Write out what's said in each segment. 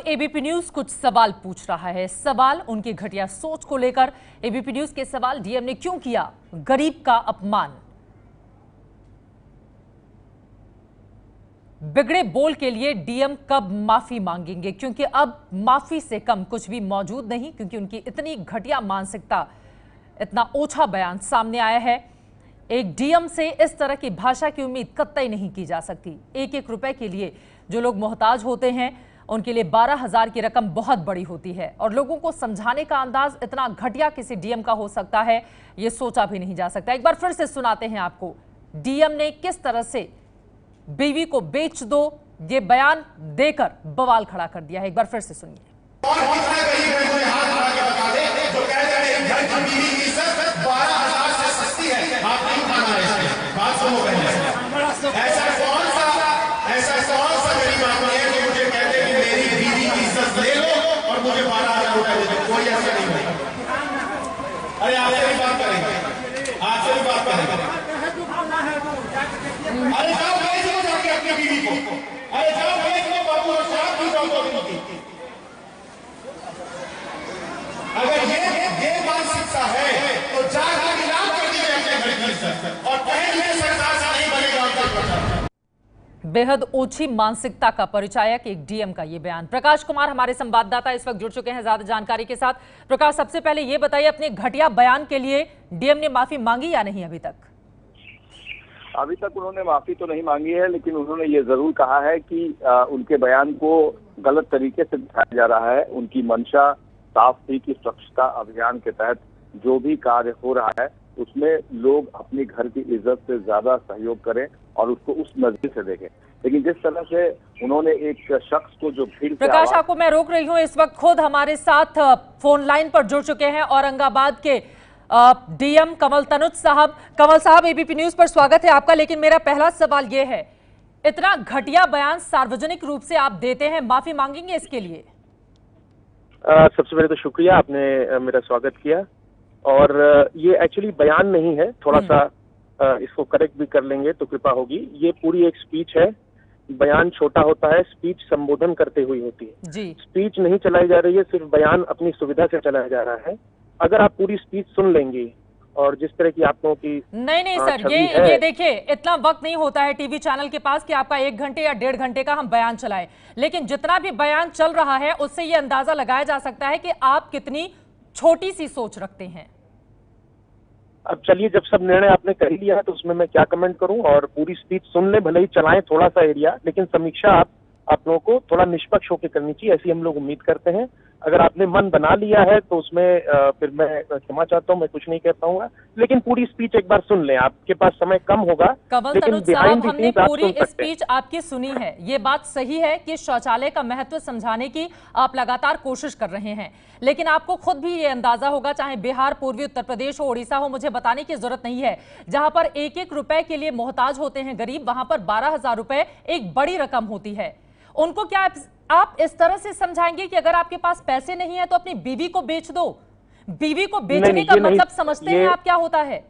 ABP news कुछ सवाल पूछ रहा है। सवाल उनकी घटिया सोच को लेकर। एबीपी न्यूज के सवाल, डीएम ने क्यों किया गरीब का अपमान? बिगड़े बोल के लिए डीएम कब माफी मांगेंगे? क्योंकि अब माफी से कम कुछ भी मौजूद नहीं, क्योंकि उनकी इतनी घटिया मानसिकता, इतना ओछा बयान सामने आया है। एक डीएम से इस तरह की भाषा की उम्मीद कतई नहीं की जा सकती। एक एक रुपए के लिए जो लोग मोहताज होते हैं, उनके लिए 12,000 की रकम बहुत बड़ी होती है, और लोगों को समझाने का अंदाज इतना घटिया किसी डीएम का हो सकता है, यह सोचा भी नहीं जा सकता। एक बार फिर से सुनाते हैं आपको, डीएम ने किस तरह से बीवी को बेच दो ये बयान देकर बवाल खड़ा कर दिया है। एक बार फिर से सुनिए। कोई ऐसा नहीं होगा। अरे आपसे भी बात करेंगे, आपसे भी बात करेंगे। अरे जाओ भेज दो जाके अपनी बीवी को, अरे जाओ भेज दो बाबू और साहब की जाओ की। अगर ये मानसिकता है तो जाकर इलाज कर दीजिए अपने घर की इज्जत, और कहेंगे सरकार से नहीं बनेगा उनका प्रचार। बेहद ओछी मानसिकता का परिचायक एक डीएम का ये बयान। प्रकाश कुमार हमारे संवाददाता इस वक्त जुड़ चुके हैं ज्यादा जानकारी के साथ। प्रकाश, सबसे पहले ये बताइए, अपने घटिया बयान के लिए डीएम ने माफी मांगी या नहीं अभी तक? अभी तक उन्होंने माफी तो नहीं मांगी है, लेकिन उन्होंने ये जरूर कहा है कि उनके बयान को गलत तरीके से दिखाया जा रहा है। उनकी मंशा साफ थी कि स्वच्छता अभियान के तहत जो भी कार्य हो रहा है उसमें लोग अपनी घर की इज्जत से ज्यादा सहयोग करें और उसको उस नजर से देखें। लेकिन जिस तरह से उन्होंने एक शख्स को जो भीड़, प्रकाश आपको मैं रोक रही हूं, इस वक्त खुद हमारे साथ फोन लाइन पर जुड़ चुके हैं औरंगाबाद के डीएम कंवल तनुज साहब। कंवल साहब, एबीपी न्यूज पर स्वागत है आपका। लेकिन मेरा पहला सवाल यह है, इतना घटिया बयान सार्वजनिक रूप से आप देते हैं, माफी मांगेंगे इसके लिए? सबसे पहले तो शुक्रिया, आपने मेरा स्वागत किया। और ये एक्चुअली बयान नहीं है, थोड़ा सा इसको करेक्ट भी कर लेंगे तो कृपा होगी। ये पूरी एक स्पीच है। बयान छोटा होता है, स्पीच संबोधन करते हुए होती है जी। स्पीच नहीं चलाई जा रही है, सिर्फ बयान अपनी सुविधा से चलाया जा रहा है। अगर आप पूरी स्पीच सुन लेंगे और जिस तरह की आप लोगों की नहीं सर, ये देखिए, इतना वक्त नहीं होता है टीवी चैनल के पास कि आपका 1 घंटे या 1.5 घंटे का हम बयान चलाएं। लेकिन जितना भी बयान चल रहा है उससे ये अंदाजा लगाया जा सकता है कि आप कितनी छोटी सी सोच रखते हैं। अब चलिए, जब सब निर्णय आपने कर लिया है तो उसमें मैं क्या कमेंट करूं। और पूरी स्पीच सुन ले, भले ही चलाएं थोड़ा सा एरिया, लेकिन समीक्षा आप लोगों को थोड़ा निष्पक्ष होकर करनी चाहिए, ऐसी हम लोग उम्मीद करते हैं। अगर आपने मन बना लिया है तो उसमें फिर मैं क्षमा चाहता हूं, मैं कुछ नहीं कह पाऊंगा। लेकिन पूरी स्पीच एक बार सुन लें, आपके पास समय कम होगा। कंवल तनुज साहब, हमने पूरी स्पीच आपकी सुनी है। ये बात सही है कि शौचालय का महत्व समझाने की आप लगातार कोशिश कर रहे हैं, लेकिन आपको खुद भी ये अंदाजा होगा, चाहे बिहार, पूर्वी उत्तर प्रदेश हो, उड़ीसा हो, मुझे बताने की जरूरत नहीं है, जहां पर एक एक रुपए के लिए मोहताज होते हैं गरीब, वहां पर 12,000 रुपए एक बड़ी रकम होती है। उनको क्या आप इस तरह से समझाएंगे कि अगर आपके पास पैसे नहीं है तो अपनी बीवी को बेच दो? बीवी को बेचने का मतलब समझते हैं आप क्या होता है?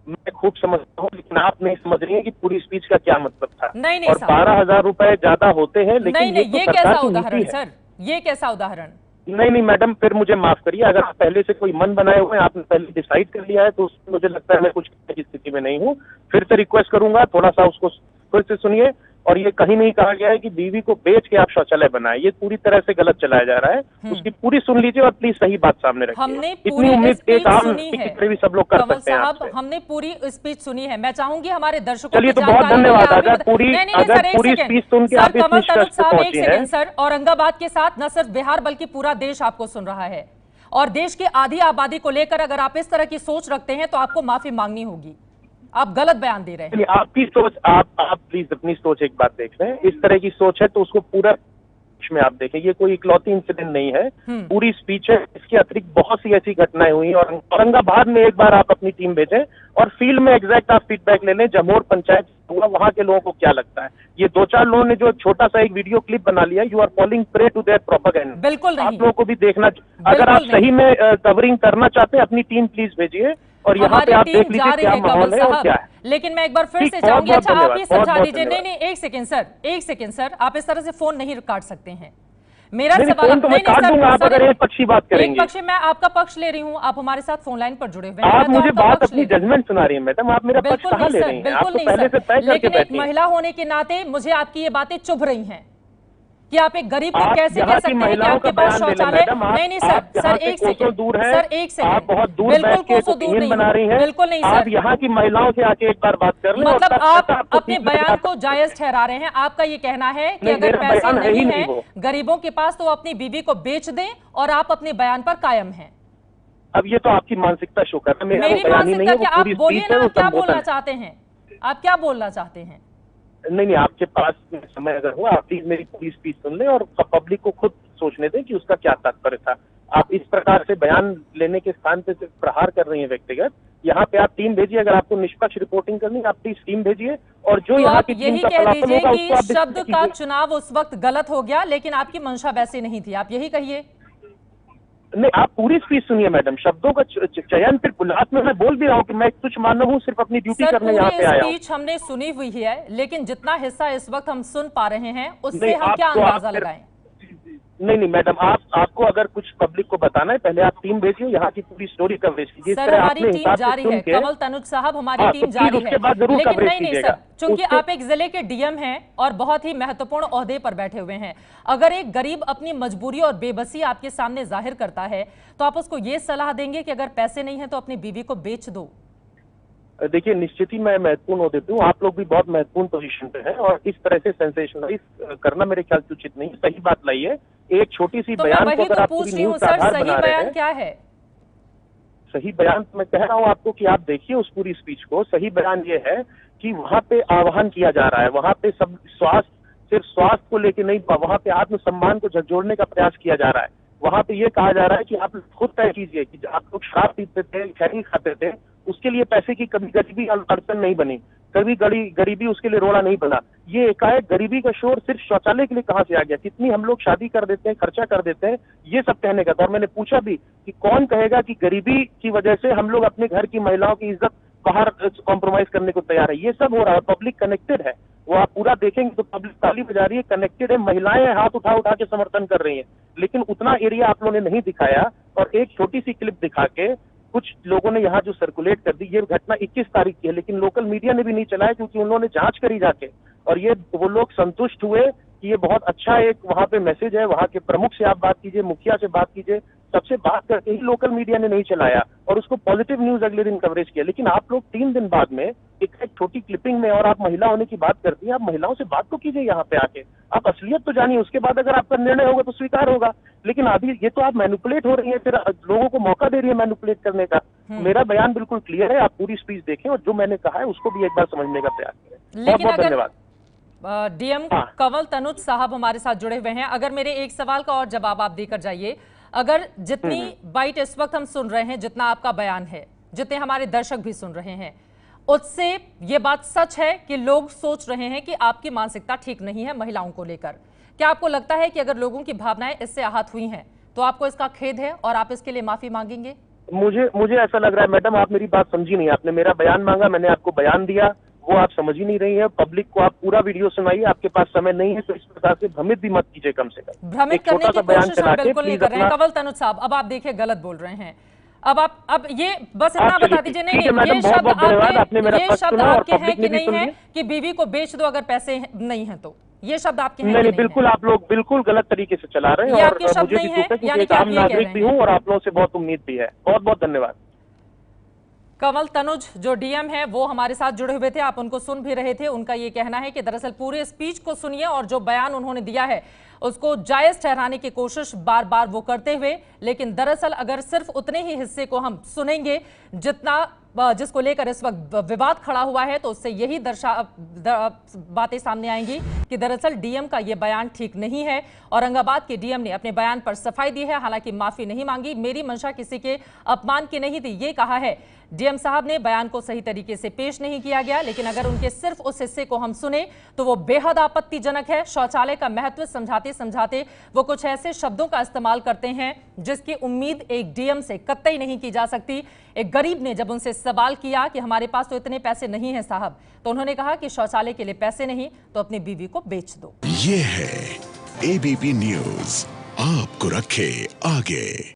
मैं खूब समझता हूँ, लेकिन आप नहीं समझ रही है कि पूरी स्पीच का क्या मतलब था। नहीं और 12,000 रुपए ज्यादा होते हैं, लेकिन ये कैसा उदाहरण सर? ये कैसा उदाहरण? नहीं मैडम, फिर मुझे माफ करिए। अगर आप पहले से कोई मन बनाए हुए हैं, आपने पहले डिसाइड कर लिया है, तो उसमें मुझे लगता है मैं कुछ की स्थिति में नहीं हूँ। फिर से रिक्वेस्ट करूंगा, थोड़ा सा उसको फिर से सुनिए। और ये कहीं नहीं कहा गया है कि बीवी को बेच के आप शौचालय बनाए, ये पूरी तरह से गलत चलाया जा रहा है। उसकी पूरी सुन लीजिए और प्लीज सही बात सामने रखिए। हमने इतनी उम्मीद एक आम व्यक्ति भी सब लोग कर सकते हैं आपसे। हमने पूरी स्पीच सुनी है। मैं चाहूंगी हमारे दर्शकों चलिए, तो बहुत धन्यवाद। अगर पूरी स्पीच सुन के आप कंवल तनुज साहब, एक सेकंड सर, औरंगाबाद के साथ न सिर्फ बिहार बल्कि पूरा देश आपको सुन रहा है, और देश की आधी आबादी को लेकर अगर आप इस तरह की सोच रखते हैं तो आपको माफी मांगनी होगी। आप गलत बयान दे रहे हैं। आपकी सोच, आप प्लीज अपनी सोच एक बात देख लें। इस तरह की सोच है तो उसको पूरा में आप देखें, ये कोई इकलौती इंसिडेंट नहीं है, पूरी स्पीच है। इसके अतिरिक्त बहुत सी ऐसी घटनाएं हुई और औरंगाबाद में एक बार आप अपनी टीम भेजें और फील्ड में एग्जैक्ट आप फीडबैक ले लें, जमोर पंचायत हुआ, वहां के लोगों को क्या लगता है। ये 2-4 लोगों ने जो छोटा सा एक वीडियो क्लिप बना लिया, you are falling prey to their propaganda. बिल्कुल नहीं, आप लोगों को भी देखना, अगर आप सही में कवरिंग करना चाहते हैं, अपनी टीम प्लीज भेजिए और यहाँ पे आप देख लीजिए क्या माहौल है और क्या है। लेकिन मैं एक बार फिर से चाहूंगी, अच्छा आप ये समझा दीजिए। नहीं, एक सेकंड सर, आप इस तरह से फोन नहीं काट सकते हैं। मेरा सवाल फोन तो मैं काट दूंगा आप अगर एक पक्षी बात करेंगे। एक पक्षी, मैं आपका पक्ष ले रही हूँ, आप हमारे साथ फोन लाइन पर जुड़े हुए हैं। आप मुझे बात अपनी जजमेंट सुना रही है मैडम, आप मेरा पक्ष कहाँ ले रही हैं? आप तो पहले से तय करके लेकिन एक बैठी हैं। महिला होने के नाते मुझे आपकी ये बातें चुभ रही हैं कि आप एक गरीब को कैसे कह सकते हैं कि आपके पास शौचालय नहीं सर एक सेकंड दूर है, सर एक सेकंड, आप बहुत दूर बिल्कुल बैठ के कोसों दूर नहीं बना रही हैं, बिल्कुल नहीं आप सर। यहाँ की महिलाओं से आके एक बार बात कर लें। मतलब आप अपने बयान को जायज ठहरा रहे हैं। आपका ये कहना है कि अगर पैसे नहीं है गरीबों के पास तो अपनी बीवी को बेच दें और आप अपने बयान पर कायम हैं। अब ये तो आपकी मानसिकता शो कर रहा है, मेरी मानसिकता क्या? आप बोलिए ना, क्या बोलना चाहते हैं, आप क्या बोलना चाहते हैं? नहीं, आपके पास समय अगर हो आप प्लीज मेरी पूरी स्पीच सुन लें और पब्लिक को खुद सोचने दें कि उसका क्या तात्पर्य था। आप इस प्रकार से बयान लेने के स्थान पे सिर्फ प्रहार कर रही हैं व्यक्तिगत। यहाँ पे आप टीम भेजिए, अगर आपको निष्पक्ष रिपोर्टिंग करनी है आप प्लीज टीम भेजिए और जो यहाँ की टीम का फलाफल होगा उसको आप शब्द का चुनाव उस वक्त गलत हो गया, लेकिन आपकी मंशा वैसी नहीं थी, आप यही कहिए। नहीं, आप पूरी स्पीच सुनिए मैडम, शब्दों का चयन फिर लास्ट में मैं बोल भी रहा हूँ कि मैं कुछ मानव हूँ, सिर्फ अपनी ड्यूटी करने यहाँ पे आया हूँ। स्पीच हमने सुनी हुई है, लेकिन जितना हिस्सा इस वक्त हम सुन पा रहे हैं उससे हम क्या अंदाजा लगाएं? नहीं मैडम, आपको अगर कुछ पब्लिक को बताना है पहले आप टीम भेजिए, यहाँ की पूरी स्टोरी कवरेज कीजिए। सर हमारी टीम जारी है, कमल तनुज साहब हमारी टीम जारी है, लेकिन नहीं सर, चूंकि आप एक जिले के डीएम हैं और बहुत ही महत्वपूर्ण ओहदे पर बैठे हुए हैं, अगर एक गरीब अपनी मजबूरी और बेबसी आपके सामने जाहिर करता है तो आप उसको ये सलाह देंगे कि अगर पैसे नहीं है तो अपनी बीवी को बेच दो? देखिए, निश्चित ही मैं महत्वपूर्ण हो देती हूँ, आप लोग भी बहुत महत्वपूर्ण पोजीशन पे हैं और इस तरह से सेंसेशनलाइज करना मेरे ख्याल से उचित नहीं। सही बात लाइए, एक छोटी सी बयान को अगर आप पूरी न्यूज़ का आधार बना रहे हैं। क्या है सही बयान? मैं कह रहा हूँ आपको कि आप देखिए उस पूरी स्पीच को। सही बयान ये है कि वहाँ पे आह्वान किया जा रहा है, वहाँ पे सब सिर्फ स्वास्थ्य को लेके नहीं, वहाँ पे आत्मसम्मान को झकझोरने का प्रयास किया जा रहा है। वहाँ पे ये कहा जा रहा है कि आप खुद तय कीजिए कि आप लोग शराब पीते थे, खैनी खाते थे, उसके लिए पैसे की कभी गरीबी अड़चन नहीं बनी, कभी गरीबी उसके लिए रोड़ा नहीं बना। ये एकाएक गरीबी का शोर सिर्फ शौचालय के लिए कहाँ से आ गया? कितनी हम लोग शादी कर देते हैं, खर्चा कर देते हैं, ये सब कहने का था। और मैंने पूछा भी कि कौन कहेगा कि गरीबी की वजह से हम लोग अपने घर की महिलाओं की इज्जत बाहर कॉम्प्रोमाइज करने को तैयार है? ये सब हो रहा है, पब्लिक कनेक्टेड है, वो आप पूरा देखेंगे तो पब्लिक ताली बजा रही है, कनेक्टेड है, महिलाएं हाथ उठा उठा के समर्थन कर रही हैं, लेकिन उतना एरिया आप लोगों ने नहीं दिखाया। और एक छोटी सी क्लिप दिखा के कुछ लोगों ने यहाँ जो सर्कुलेट कर दी, ये घटना 21 तारीख की है, लेकिन लोकल मीडिया ने भी नहीं चलाया क्योंकि उन्होंने जांच करी जाके, और ये वो लोग संतुष्ट हुए कि ये बहुत अच्छा एक वहाँ पे मैसेज है। वहाँ के प्रमुख से आप बात कीजिए, मुखिया से बात कीजिए, सबसे बात करके ही लोकल मीडिया ने नहीं चलाया और उसको पॉजिटिव न्यूज अगले दिन कवरेज किया। लेकिन आप लोग 3 दिन बाद में एक छोटी क्लिपिंग में, और आप महिला होने की बात करती हैं, आप महिलाओं से बात तो कीजिए यहाँ पे आके, आप असलियत तो जानिए, उसके बाद अगर आपका निर्णय होगा तो स्वीकार होगा। लेकिन अभी ये तो आप मैनिपुलेट हो रही है, फिर लोगों को मौका दे रही है मैनिपुलेट करने का। मेरा बयान बिल्कुल क्लियर है, आप पूरी स्पीच देखें और जो मैंने कहा है उसको भी एक बार समझने का प्रयास करें। बहुत बहुत धन्यवाद। डीएम कंवल तनुज साहब हमारे साथ जुड़े हुए हैं, अगर मेरे एक सवाल का और जवाब आप देकर जाइए। अगर जितनी बाइट इस वक्त हम सुन रहे हैं, जितना आपका बयान है, जितने हमारे दर्शक भी सुन रहे हैं, उससे ये बात सच है कि लोग सोच रहे हैं कि आपकी मानसिकता ठीक नहीं है महिलाओं को लेकर। क्या आपको लगता है कि अगर लोगों की भावनाएं इससे आहत हुई हैं तो आपको इसका खेद है और आप इसके लिए माफी मांगेंगे? मुझे ऐसा लग रहा है मैडम, आप मेरी बात समझी नहीं। आपने मेरा बयान मांगा, मैंने आपको बयान दिया, वो आप समझ ही नहीं रही है। पब्लिक को आप पूरा वीडियो सुनाइए, आपके पास समय नहीं है तो इस प्रकार से भ्रमित भी मत कीजिए। कम से कम भ्रमित करने की कोशिश हम बिल्कुल नहीं कर रहे हैं कंवल तनुज साहब। अब आप देखिए गलत बोल रहे हैं। अब ये बस इतना बता दीजिए, नहीं ये शब्द आपके हैं कि नहीं है कि बीवी को बेच दो अगर पैसे नहीं है तो? ये शब्द आपके हैं? नहीं, बिल्कुल आप लोग बिल्कुल गलत तरीके से चला रहे हैं और मुझे भी दुख है क्योंकि एक आम नागरिक भी हूँ और आप लोगों से बहुत उम्मीद भी है। बहुत बहुत धन्यवाद। कंवल तनुज जो डीएम है वो हमारे साथ जुड़े हुए थे, आप उनको सुन भी रहे थे। उनका ये कहना है कि दरअसल पूरे स्पीच को सुनिए और जो बयान उन्होंने दिया है उसको जायज ठहराने की कोशिश बार बार वो करते हुए, लेकिन दरअसल अगर सिर्फ उतने ही हिस्से को हम सुनेंगे जिसको लेकर इस वक्त विवाद खड़ा हुआ है, तो उससे यही बातें सामने आएंगी कि दरअसल डीएम का ये बयान ठीक नहीं है। औरंगाबाद के डीएम ने अपने बयान पर सफाई दी है, हालांकि माफी नहीं मांगी। मेरी मंशा किसी के अपमान की नहीं थी, ये कहा है डीएम साहब ने। बयान को सही तरीके से पेश नहीं किया गया, लेकिन अगर उनके सिर्फ उस हिस्से को हम सुने तो वो बेहद आपत्तिजनक है। शौचालय का महत्व समझाते समझाते वो कुछ ऐसे शब्दों का इस्तेमाल करते हैं जिसकी उम्मीद एक डीएम से कतई नहीं की जा सकती। एक गरीब ने जब उनसे सवाल किया कि हमारे पास तो इतने पैसे नहीं हैं साहब, तो उन्होंने कहा कि शौचालय के लिए पैसे नहीं तो अपनी बीवी को बेच दो। ये है एबीपी न्यूज, आपको रखे आगे।